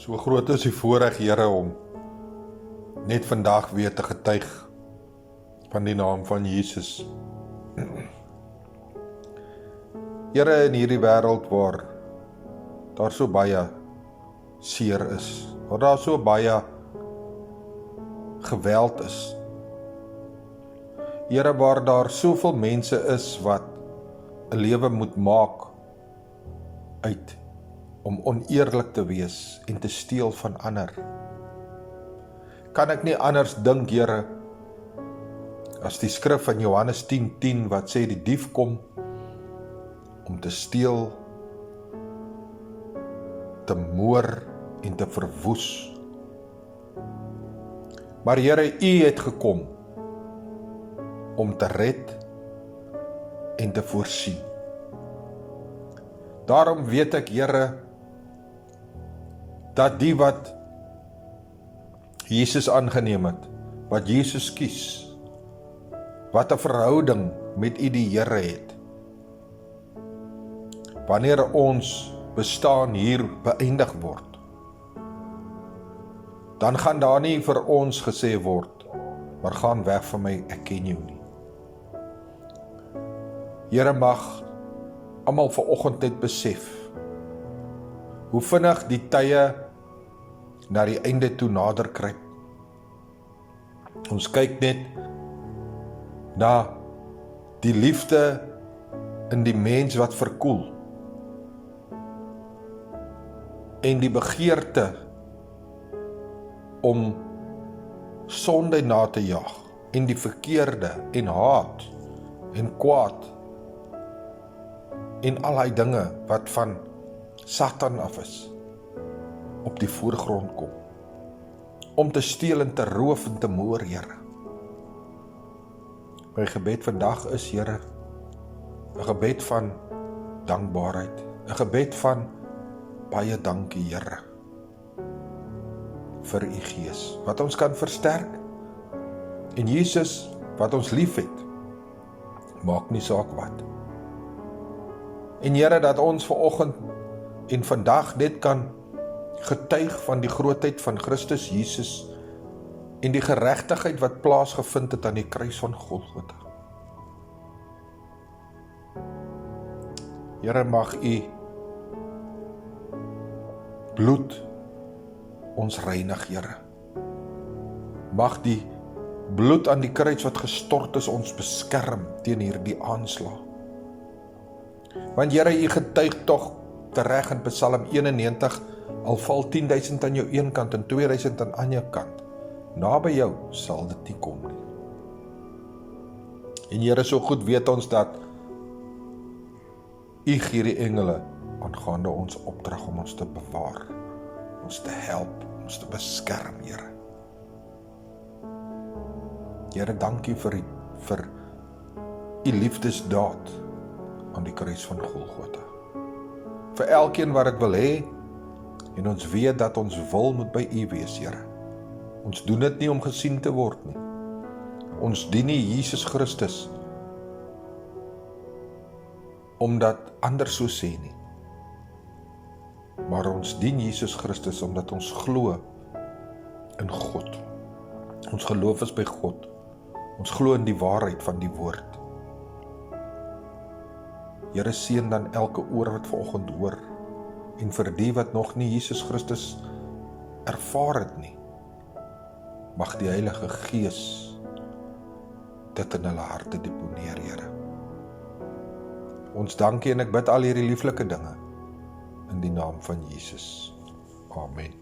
So groot is die voorreg, Here, om net vandag weer te getuig van die naam van Jesus. Here, in hierdie wêreld waar daar so baie seer is, waar daar so baie geweld is, Here, waar daar soveel mense is wat 'n lewe moet maak uit om oneerlik te wees en te steel van ander. Kan ek nie anders dink, Here, as die skrif van Johannes 10:10 wat sê die dief kom om te steel, te moor en te verwoes. Maar Here, U het gekom om te red en te voorsien. Daarom weet ek, Here, dat die wat Jesus aangeneem het, wat Jesus kies, wat 'n verhouding met U die Here het, wanneer ons bestaan hier beëindig word, dan gaan daar nie vir ons gesê word, maar gaan weg van my, ek ken jou nie. Here, mag almal vanoggend net besef hoe vinnig die tye na die einde toe nader kruip. Ons kyk net na die liefde in die mens wat verkoel en die begeerte om sonde na te jaag en die verkeerde en haat en kwaad en al die dinge wat van Satan af is, op die voorgrond kom, om te steel en te roof en te moor, Here. My gebed vandag is, Here, 'n gebed van dankbaarheid, 'n gebed van baie dankie, Here, vir U Gees, wat ons kan versterk, en Jesus, wat ons lief het, maak nie saak wat. En Here, dat ons vanoggend en vandag net kan getuig van die grootheid van Christus Jesus en die geregtigheid wat plaasgevind het aan die kruis van Golgotha. Here, mag U bloed ons reinig, Here. Mag die bloed aan die kruis wat gestort is ons beskerm teen hierdie aanslag. Want Here, U getuig tog tereg in Psalm 91, al val 10.000 aan jou een kant en 2.000 aan die ander kant, naby jou sal dit nie kom nie. En Here, so goed weet ons dat U gee die engele aangaande ons opdrag om ons te bewaar, ons te help, ons te beskerm, Here. Here, dankie vir U liefdesdaad aan die kruis van Golgotha. Vir elkeen wat dit wil hê, en ons weet dat ons wil moet by U wees, Here. Ons doen dit nie om gesien te word nie. Ons dien nie Jesus Christus omdat ander so sê nie. Maar ons dien Jesus Christus omdat ons glo in God. Ons geloof is by God. Ons glo in die waarheid van die woord. Here, seën dan elke oor wat vanoggend hoor, en vir die wat nog nie Jesus Christus ervaar het nie, mag die Heilige Gees dit in hulle harte deponeer, Here. Ons dankie en ek bid al hierdie lieflike dinge in die naam van Jesus. Amen.